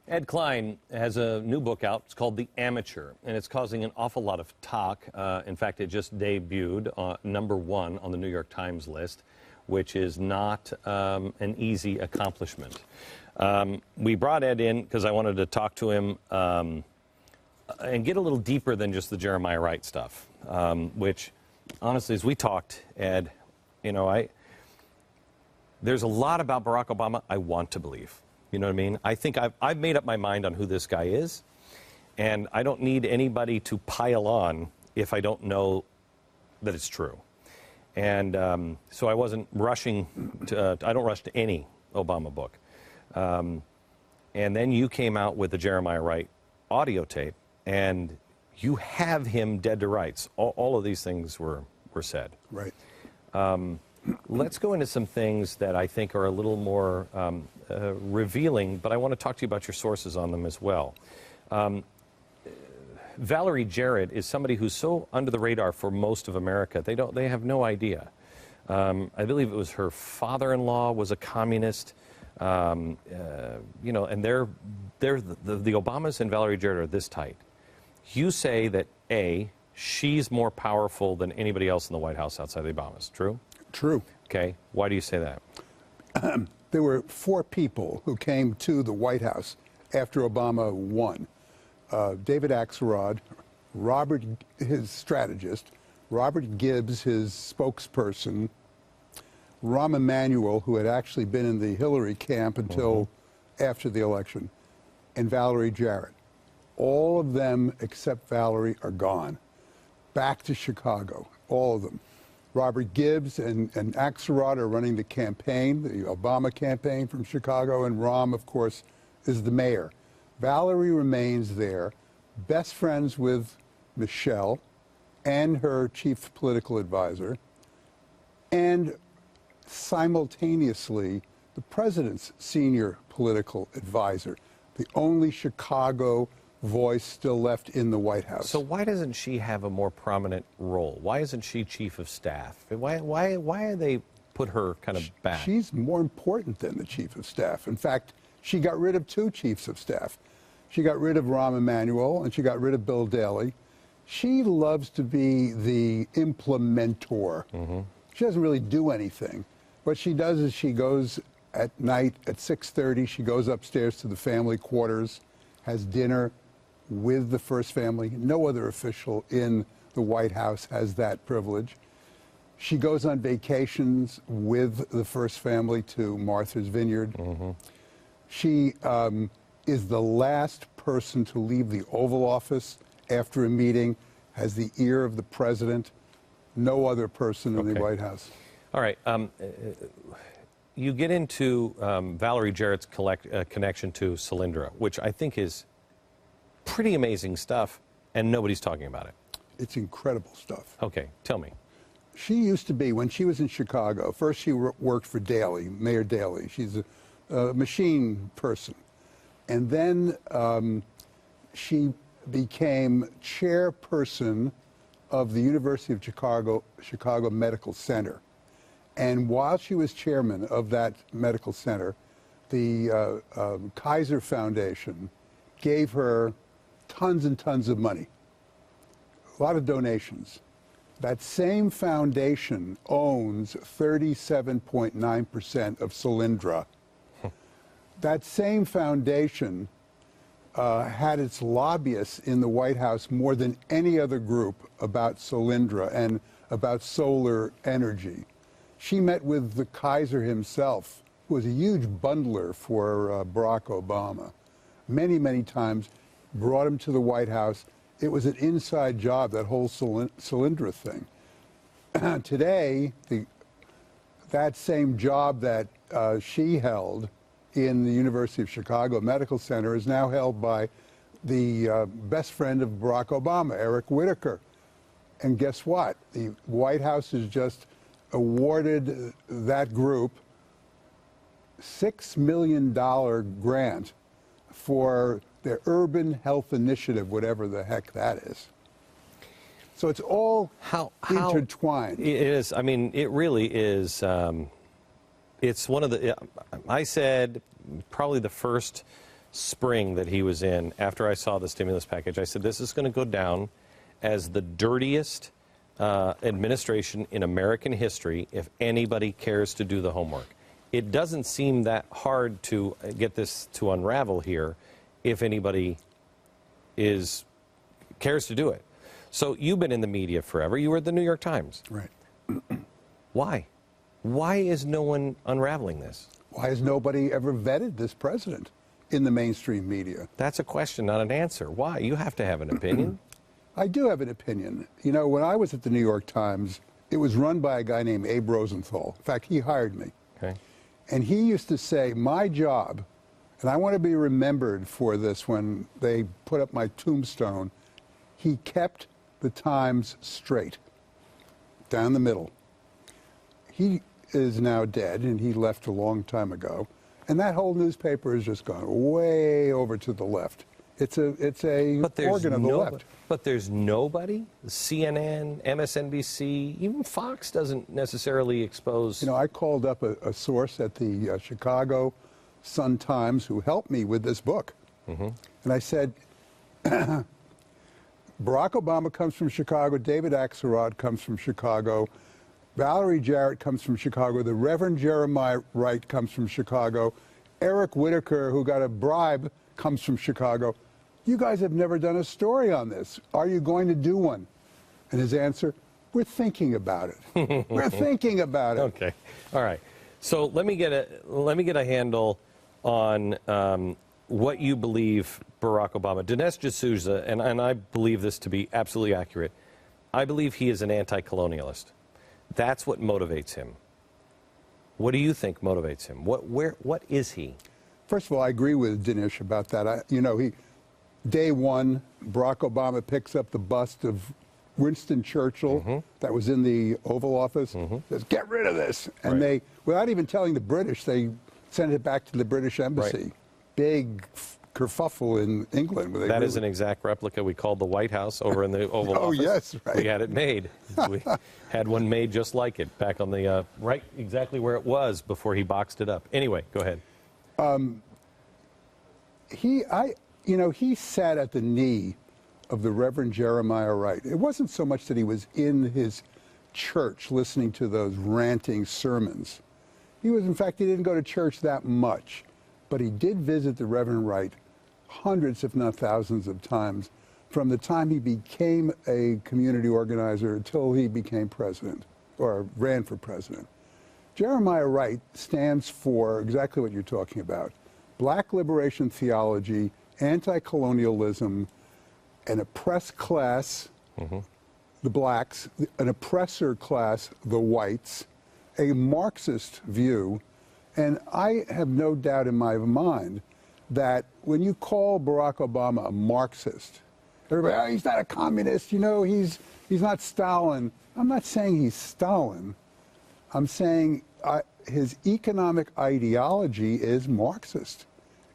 Ed Klein has a new book out. It's called The Amateur, and it's causing an awful lot of talk. In fact, it just debuted #1 on the New York Times list, which is not an easy accomplishment. We brought Ed in because I wanted to talk to him and get a little deeper than just the Jeremiah Wright stuff, which, honestly, as we talked, Ed, you know, there's a lot about Barack Obama I want to believe. You know what I mean? I think I've made up my mind on who this guy is, and I don't need anybody to pile on if I don't know that it's true. And so I wasn't rushing to, I don't rush to any Obama book. And then you came out with the Jeremiah Wright audio tape, and you have him dead to rights. All of these things were said. Right. Let's go into some things that I think are a little more revealing, but I want to talk to you about your sources on them as well. Valerie Jarrett is somebody who's so under the radar for most of America. They have no idea. I believe it was her father-in-law was a communist. You know, and the Obamas and Valerie Jarrett are this tight. You say that A, she's more powerful than anybody else in the White House outside the Obamas. True? True. Okay. Why do you say that? There were 4 people who came to the White House after Obama won. David Axelrod, Robert, his strategist, Robert Gibbs, his spokesperson, Rahm Emanuel, who had actually been in the Hillary camp until after the election, and Valerie Jarrett. All of them, except Valerie, are gone. Back to Chicago, all of them. Robert Gibbs and Axelrod are running the campaign, the Obama campaign from Chicago, and Rahm, of course, is the mayor. Valerie remains there, best friends with Michelle and her chief political advisor, and simultaneously the president's senior political advisor, the only Chicago voice still left in the White House. So why doesn't she have a more prominent role? Why isn't she chief of staff? Why do they put her kind of back? She's more important than the chief of staff. In fact, she got rid of 2 chiefs of staff. She got rid of Rahm Emanuel, and she got rid of Bill Daley. She loves to be the implementor. She doesn't really do anything. What she does is she goes at night at 6:30, she goes upstairs to the family quarters, has dinner with the First Family. No other official in the White House has that privilege. She goes on vacations with the First Family to Martha's Vineyard. She is the last person to leave the Oval Office after a meeting, has the ear of the president. No other person in the White House. All right. You get into Valerie Jarrett's connection to Solyndra, which I think is pretty amazing stuff, and nobody's talking about it. It's incredible stuff. Okay, tell me. She used to be, when she was in Chicago, first she worked for Daley, Mayor Daley. She's a machine person. And then she became chairperson of the University of Chicago Medical Center. And while she was chairman of that medical center, the Kaiser Foundation gave her tons and tons of money, a lot of donations. That same foundation owns 37.9% of Solyndra. That same foundation had its lobbyists in the White House more than any other group about Solyndra and about solar energy. She met with the Kaiser himself, who was a huge bundler for Barack Obama, many, many times, brought him to the White House. It was an inside job, that whole Solyndra thing. Today, that same job that she held in the University of Chicago Medical Center is now held by the best friend of Barack Obama, Eric Whitaker. And guess what? The White House has just awarded that group $6 million grant for their urban health initiative, whatever the heck that is. So it's all intertwined. It is. I mean, it really is. It's one of the, I said, probably the first spring that he was in after I saw the stimulus package. I said, this is going to go down as the dirtiest administration in American history if anybody cares to do the homework. It doesn't seem that hard to get this to unravel here if anybody cares to do it. So you've been in the media forever. You were at the New York Times. Right. Why? Why is no one unraveling this? Why has nobody ever vetted this president in the mainstream media? That's a question, not an answer. Why? You have to have an opinion. I do have an opinion. You know, when I was at the New York Times, it was run by a guy named Abe Rosenthal. In fact, he hired me. Okay. And he used to say, my job, and I want to be remembered for this when they put up my tombstone, he kept the Times straight, down the middle. He is now dead, and he left a long time ago. And that whole newspaper has just gone way over to the left. It's a organ of the left. But there's nobody? CNN, MSNBC, even Fox doesn't necessarily expose... You know, I called up a source at the Chicago Sun-Times who helped me with this book. Mm-hmm. And I said, Barack Obama comes from Chicago, David Axelrod comes from Chicago, Valerie Jarrett comes from Chicago, the Reverend Jeremiah Wright comes from Chicago, Eric Whitaker, who got a bribe, comes from Chicago. You guys have never done a story on this. Are you going to do one? And his answer, we're thinking about it. We're thinking about it. Okay. All right. So let me get a handle on what you believe Barack Obama. Dinesh D'Souza, and I believe this to be absolutely accurate, I believe he is an anti-colonialist. That's what motivates him. What do you think motivates him? What is he? First of all, I agree with Dinesh about that. Day one, Barack Obama picks up the bust of Winston Churchill that was in the Oval Office, says, get rid of this. And they, without even telling the British, they sent it back to the British Embassy. Right. Big kerfuffle in England. That is an exact replica. We called the White House over in the Oval Office. Oh, yes, right. We had it made. We had one made just like it, back on the, right exactly where it was before he boxed it up. Anyway, go ahead. He sat at the knee of the Reverend Jeremiah Wright. It wasn't so much that he was in his church listening to those ranting sermons. He was, in fact, he didn't go to church that much, but he did visit the Reverend Wright hundreds, if not thousands of times from the time he became a community organizer until he became president or ran for president. Jeremiah Wright stands for exactly what you're talking about. Black liberation theology, anti-colonialism, an oppressed class, the blacks, an oppressor class, the whites, a Marxist view, and I have no doubt in my mind that when you call Barack Obama a Marxist, everybody, oh, he's not a communist, he's not Stalin. I'm not saying he's Stalin. I'm saying his economic ideology is Marxist.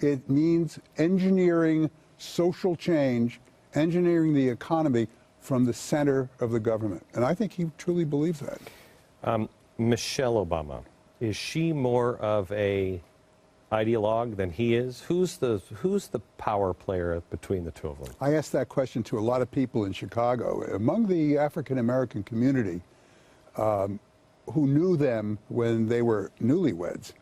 It means engineering social change, engineering the economy from the center of the government. And I think he truly believes that. Michelle Obama, is she more of a ideologue than he is? Who's the power player between the two of them? I asked that question to a lot of people in Chicago. Among the African-American community who knew them when they were newlyweds.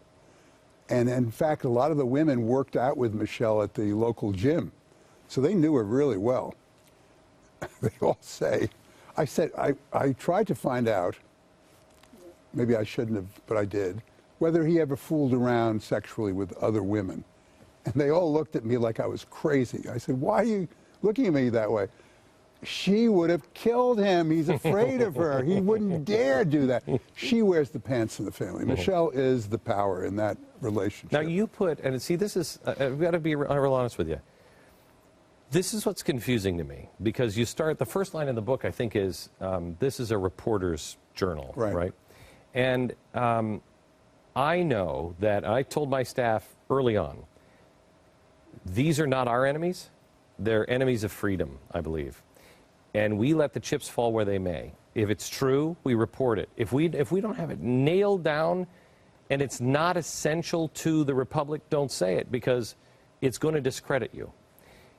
And in fact, a lot of the women worked out with Michelle at the local gym. So they knew her really well. They all say, I tried to find out, maybe I shouldn't have, but I did, whether he ever fooled around sexually with other women. And they all looked at me like I was crazy. I said, why are you looking at me that way? She would have killed him. He's afraid of her. He wouldn't dare do that. She wears the pants in the family. Michelle is the power in that relationship. Now you put, and see, this is, I've got to be real honest with you. This is what's confusing to me, because you start, the first line in the book, I think, is, this is a reporter's journal, right? And I know that I told my staff early on, these are not our enemies. They're enemies of freedom, I believe. And we let the chips fall where they may. If it's true, we report it. If we don't have it nailed down and it's not essential to the republic, don't say it, because it's going to discredit you.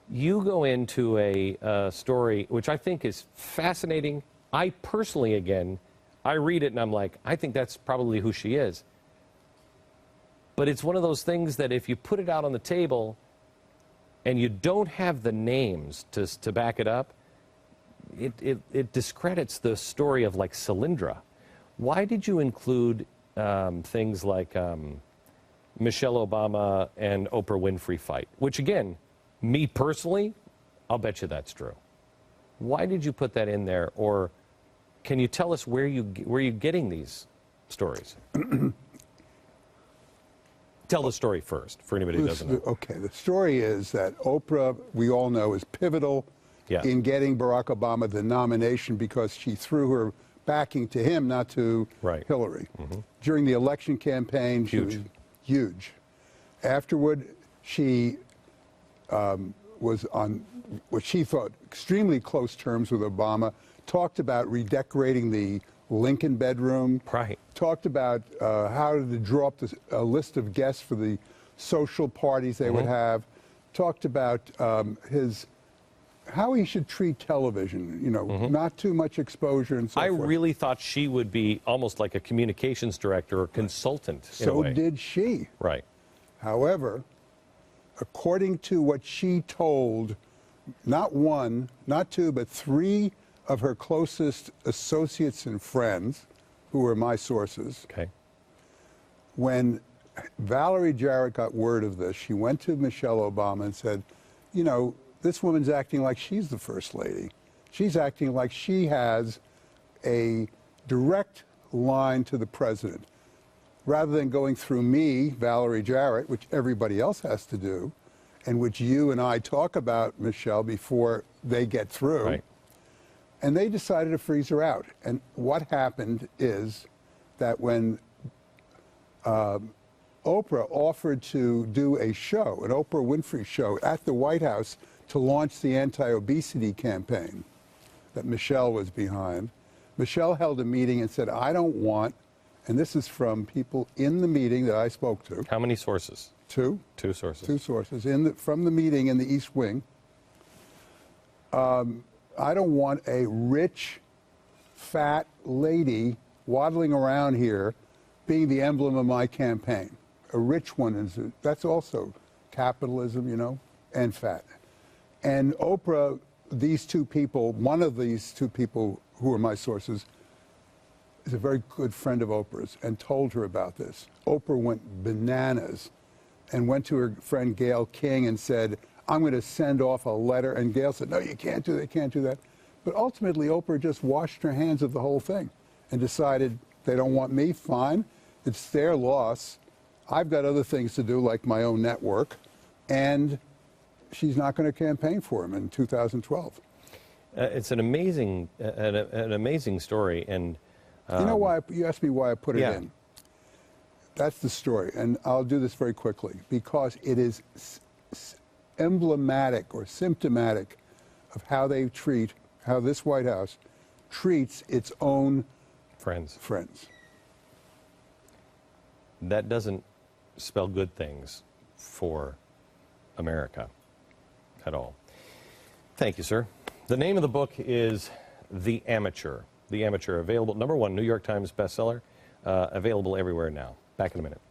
You go into a story which I think is fascinating. I personally, again, I read it and I'm like, I think that's probably who she is. But it's one of those things that if you put it out on the table and you don't have the names to back it up, it discredits the story of like Solyndra. Why did you include things like Michelle Obama and Oprah Winfrey fight? Which again, me personally, I'll bet you that's true. Why did you put that in there? Or can you tell us where you're getting these stories? Tell the story first, for anybody who doesn't know. Okay, the story is that Oprah, we all know, is pivotal in getting Barack Obama the nomination because she threw her backing to him, not to Hillary. During the election campaign, she was huge. Afterward, she was on what she thought extremely close terms with Obama, talked about redecorating the Lincoln bedroom, talked about how to draw up a list of guests for the social parties they would have, talked about how he should treat television, you know, not too much exposure and so forth. I really thought she would be almost like a communications director or consultant. So did she. Right. However, according to what she told, not one, not two, but three of her closest associates and friends, who were my sources, when Valerie Jarrett got word of this, she went to Michelle Obama and said, you know, this woman's acting like she's the first lady. She's acting like she has a direct line to the president. Rather than going through me, Valerie Jarrett, which everybody else has to do, and which you and I talk about, Michelle, before they get through. And they decided to freeze her out. And what happened is that when Oprah offered to do a show, an Oprah Winfrey show at the White House to launch the anti-obesity campaign that Michelle was behind, Michelle held a meeting and said, I don't want, and this is from people in the meeting that I spoke to. How many sources? Two. Two sources. Two sources from the meeting in the East Wing. I don't want a rich, fat lady waddling around here being the emblem of my campaign. A rich one is, that's also capitalism, you know, and fat. And Oprah, these two people, one of these two people who are my sources, is a very good friend of Oprah's and told her about this. Oprah went bananas and went to her friend Gayle King and said, I'm going to send off a letter. And Gayle said, no, you can't do that, can't do that. But ultimately, Oprah just washed her hands of the whole thing and decided they don't want me, fine. It's their loss. I've got other things to do, like my own network. And she's not going to campaign for him in 2012. It's an amazing, an amazing story. And you know why? You asked me why I put it in. That's the story. And I'll do this very quickly because it is emblematic or symptomatic of how they treat, how this White House treats its own friends. That doesn't spell good things for America at all. Thank you, sir. The name of the book is The Amateur. The Amateur, available, #1 New York Times bestseller, available everywhere now. Back in a minute.